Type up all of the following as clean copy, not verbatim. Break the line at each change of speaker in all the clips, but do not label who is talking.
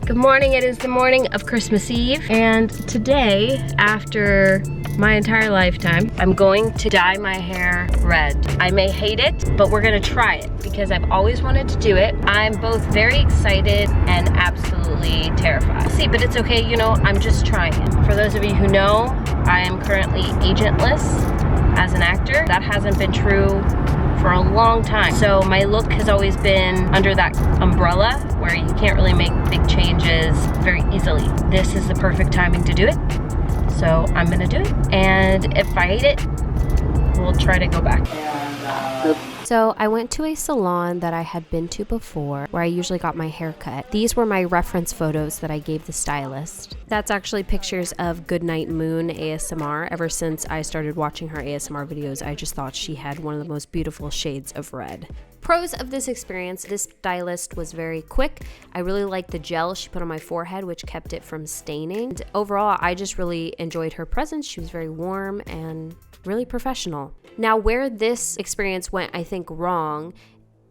Good morning, it is the morning of Christmas Eve, and today, after my entire lifetime, I'm going to dye my hair red. I may hate it, but we're gonna try it because I've always wanted to do it. I'm both very excited and absolutely terrified. See, but it's okay, you know, I'm just trying it. For those of you who know, I am currently agentless as an actor. That hasn't been true for a long time. So my look has always been under that umbrella where you can't really make big changes very easily. This is the perfect timing to do it. So I'm gonna do it. And if I hate it, we'll try to go back.
So I went to a salon that I had been to before where I usually got my hair cut. These were my reference photos that I gave the stylist. That's actually pictures of Goodnight Moon ASMR. Ever since I started watching her ASMR videos, I just thought she had one of the most beautiful shades of red. Pros of this experience: this stylist was very quick. I really liked the gel she put on my forehead, which kept it from staining. And overall, I just really enjoyed her presence. She was very warm and really professional. Now, where this experience went, I think, wrong,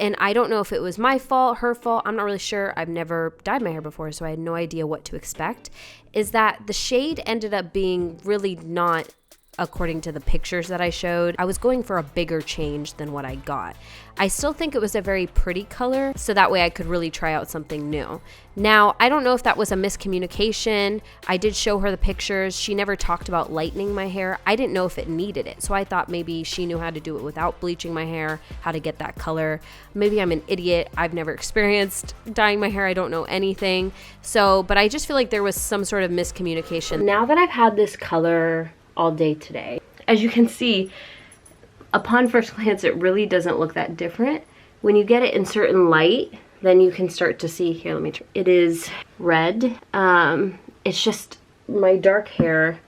and I don't know if it was my fault, her fault, I'm not really sure. I've never dyed my hair before, so I had no idea what to expect, is that the shade ended up being really not according to the pictures that I showed. I was going for a bigger change than what I got. I still think it was a very pretty color, so that way I could really try out something new. Now, I don't know if that was a miscommunication. I did show her the pictures. She never talked about lightening my hair. I didn't know if it needed it, so I thought maybe she knew how to do it without bleaching my hair, how to get that color. Maybe I'm an idiot. I've never experienced dyeing my hair. I don't know anything. But I just feel like there was some sort of miscommunication. Now that I've had this color all day today, as you can see, upon first glance, it really doesn't look that different. When you get it in certain light, then you can start to see, here, let me try. It is red. It's just my dark hair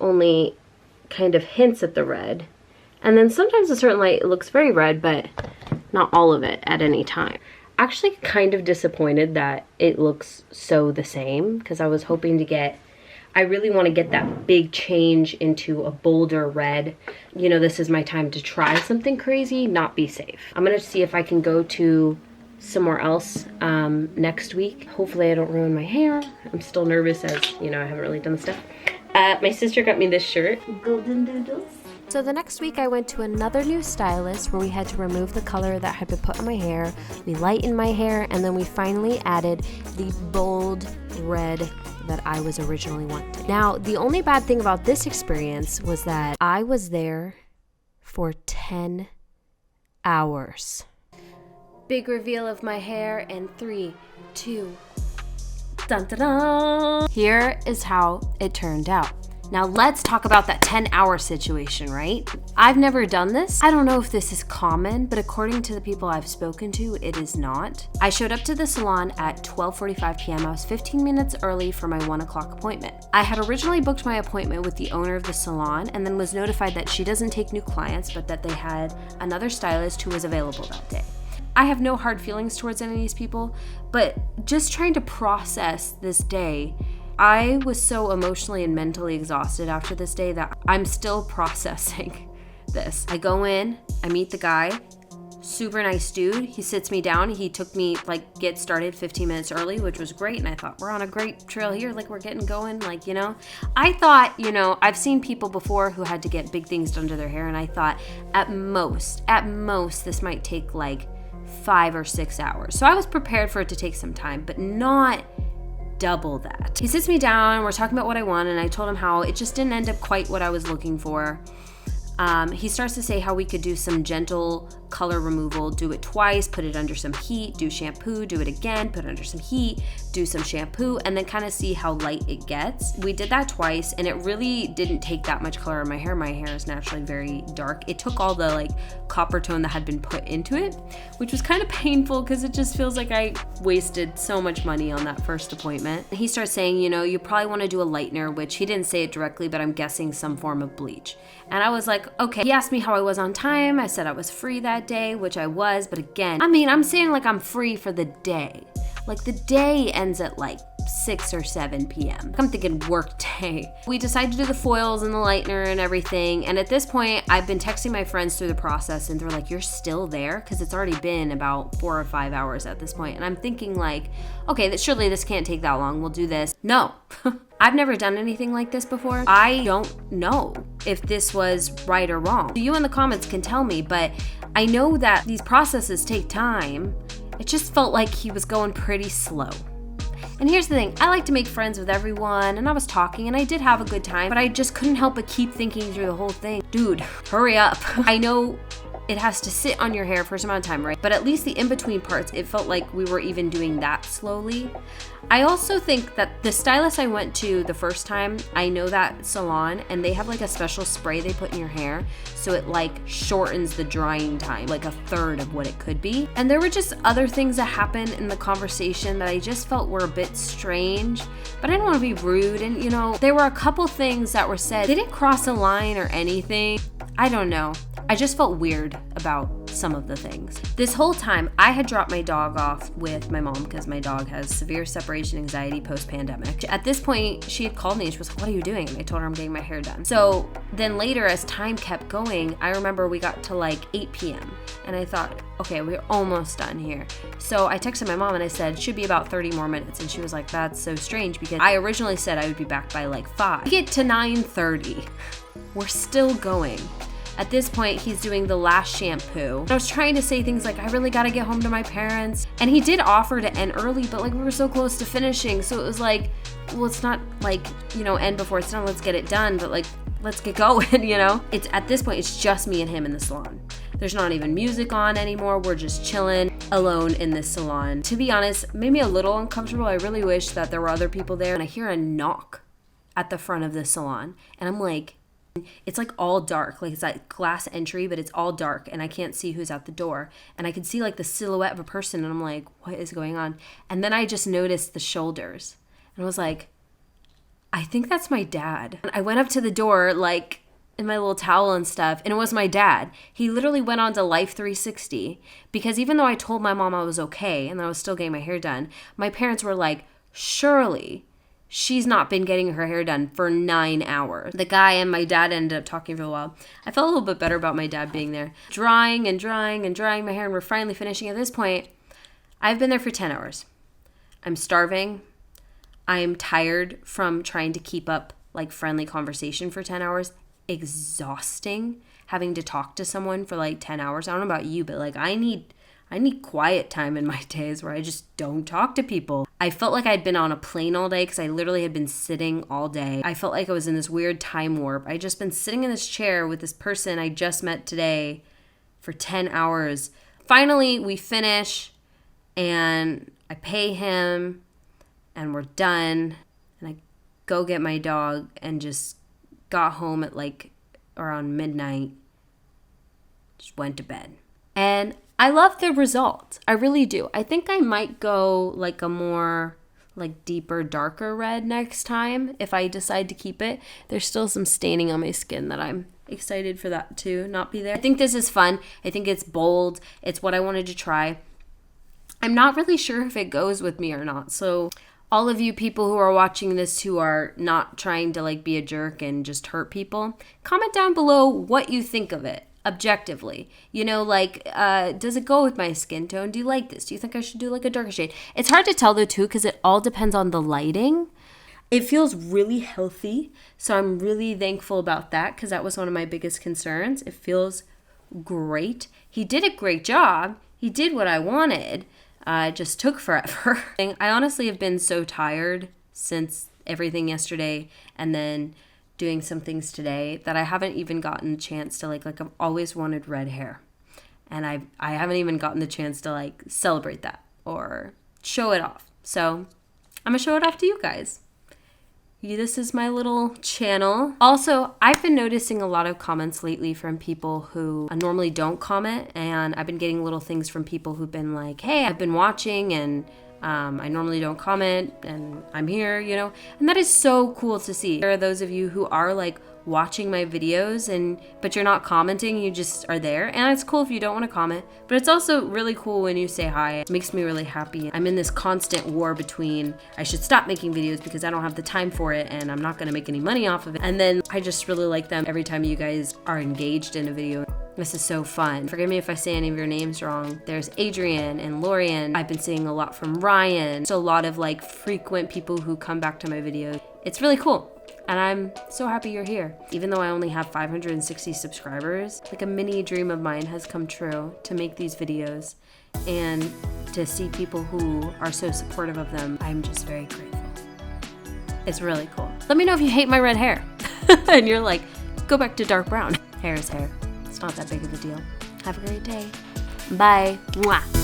only kind of hints at the red. And then sometimes a certain light, it looks very red, but not all of it at any time. Actually kind of disappointed that it looks so the same, because I was hoping to get, I really want to get that big change into a bolder red. You know, this is my time to try something crazy, not be safe. I'm gonna see if I can go to somewhere else next week. Hopefully I don't ruin my hair. I'm still nervous, as you know, I haven't really done the stuff. My sister got me this shirt, Golden Doodles. So the next week I went to another new stylist where we had to remove the color that had been put on my hair. We lightened my hair, and then we finally added the bold red that I was originally wanting. Now, the only bad thing about this experience was that I was there for 10 hours. Big reveal of my hair in 3, 2, dun dun dun. Here is how it turned out. Now let's talk about that 10-hour situation, right? I've never done this. I don't know if this is common, but according to the people I've spoken to, it is not. I showed up to the salon at 12:45 p.m. I was 15 minutes early for my 1 o'clock appointment. I had originally booked my appointment with the owner of the salon and then was notified that she doesn't take new clients, but that they had another stylist who was available that day. I have no hard feelings towards any of these people, but just trying to process this day, I was so emotionally and mentally exhausted after this day that I'm still processing this. I go in, I meet the guy, super nice dude. He sits me down. He took me, get started 15 minutes early, which was great. And I thought, we're on a great trail here. We're getting going, I thought, I've seen people before who had to get big things done to their hair. And I thought at most, this might take 5 or 6 hours. So I was prepared for it to take some time, but not double that. He sits me down, we're talking about what I want, and I told him how it just didn't end up quite what I was looking for. He starts to say how we could do some gentle color removal, do it twice, put it under some heat, do shampoo, do it again, put it under some heat, do some shampoo, and then kind of see how light it gets. We did that twice, and it really didn't take that much color in my hair. My hair is naturally very dark. It took all the copper tone that had been put into it, which was kind of painful because it just feels like I wasted so much money on that first appointment. He starts saying, you probably want to do a lightener, which he didn't say it directly, but I'm guessing some form of bleach. And I was like, okay. He asked me how I was on time. I said I was free that day, which I was, but again, I'm saying I'm free for the day. The day ends at 6 or 7 p.m. I'm thinking work day. We decided to do the foils and the lightener and everything. And at this point, I've been texting my friends through the process and they're like, you're still there? Because it's already been about 4 or 5 hours at this point. And I'm thinking like, okay, surely this can't take that long. We'll do this. No. I've never done anything like this before. I don't know if this was right or wrong. You in the comments can tell me, but I know that these processes take time. It just felt like he was going pretty slow. And here's the thing, I like to make friends with everyone, and I was talking and I did have a good time, but I just couldn't help but keep thinking through the whole thing. Dude, hurry up. I know it has to sit on your hair for some amount of time, right? But at least the in-between parts, it felt like we were even doing that slowly. I also think that the stylist I went to the first time, I know that salon, and they have like a special spray they put in your hair, so it like shortens the drying time, like a third of what it could be. And there were just other things that happened in the conversation that I just felt were a bit strange, but I don't want to be rude. And you know, there were a couple things that were said. They didn't cross a line or anything. I don't know. I just felt weird about some of the things. This whole time, I had dropped my dog off with my mom because my dog has severe separation anxiety post-pandemic. At this point, she had called me and she was like, what are you doing? And I told her I'm getting my hair done. So then later, as time kept going, I remember we got to like 8 p.m. and I thought, okay, we're almost done here. So I texted my mom and I said, should be about 30 more minutes. And she was like, that's so strange because I originally said I would be back by like 5. We get to 9:30. We're still going. At this point, he's doing the last shampoo. I was trying to say things like, I really gotta get home to my parents. And he did offer to end early, but like we were so close to finishing. So it was like, well, it's not like, you know, end before it's done, let's get it done, but like, let's get going, you know? It's at this point, it's just me and him in the salon. There's not even music on anymore. We're just chilling alone in this salon. To be honest, made me a little uncomfortable. I really wish that there were other people there. And I hear a knock at the front of the salon. And I'm like, it's like all dark, like it's like glass entry, but it's all dark and I can't see who's at the door. And I can see like the silhouette of a person and I'm like, what is going on? And then I just noticed the shoulders and I was like, I think that's my dad. And I went up to the door like in my little towel and stuff, and it was my dad. He literally went on to Life 360 because even though I told my mom I was okay and I was still getting my hair done, my parents were like, surely she's not been getting her hair done for 9 hours. The guy and my dad ended up talking for a while. I felt a little bit better about my dad being there. Drying and drying and drying my hair, and we're finally finishing. At this point, I've been there for 10 hours. I'm starving. I'm tired from trying to keep up like friendly conversation for 10 hours. Exhausting having to talk to someone for like 10 hours. I don't know about you, but like I need quiet time in my days where I just don't talk to people. I felt like I'd been on a plane all day because I literally had been sitting all day. I felt like I was in this weird time warp. I'd just been sitting in this chair with this person I just met today for 10 hours. Finally, we finish and I pay him and we're done. And I go get my dog and just got home at like around midnight. Just went to bed. And I love the result. I really do. I think I might go like a more like deeper, darker red next time if I decide to keep it. There's still some staining on my skin that I'm excited for that to not be there. I think this is fun. I think it's bold. It's what I wanted to try. I'm not really sure if it goes with me or not. So all of you people who are watching this who are not trying to like be a jerk and just hurt people, comment down below what you think of it. Objectively, you know, like, does it go with my skin tone? Do you like this? Do you think I should do like a darker shade? It's hard to tell though too, because it all depends on the lighting. It feels really healthy. So I'm really thankful about that because that was one of my biggest concerns. It feels great. He did a great job. He did what I wanted. It just took forever. I honestly have been so tired since everything yesterday and then doing some things today that I haven't even gotten a chance to like I've always wanted red hair. And I haven't even gotten the chance to like celebrate that or show it off. So I'm gonna show it off to you guys. This is my little channel. Also, I've been noticing a lot of comments lately from people who normally don't comment, and I've been getting little things from people who've been like, hey, I've been watching and I normally don't comment and I'm here, you know, and that is so cool to see. There are those of you who are like
watching my videos but you're not commenting, you just are there. And it's cool if you don't want to comment, but it's also really cool when you say hi. It makes me really happy. I'm in this constant war between I should stop making videos because I don't have the time for it and I'm not going to make any money off of it. And then I just really like them every time you guys are engaged in a video. This is so fun. Forgive me if I say any of your names wrong. There's Adrian and Lorian. I've been seeing a lot from Ryan. So a lot of like frequent people who come back to my videos. It's really cool. And I'm so happy you're here. Even though I only have 560 subscribers, like a mini dream of mine has come true to make these videos and to see people who are so supportive of them. I'm just very grateful. It's really cool. Let me know if you hate my red hair and you're like, go back to dark brown. Hair is hair. It's not that big of a deal. Have a great day. Bye. Mwah.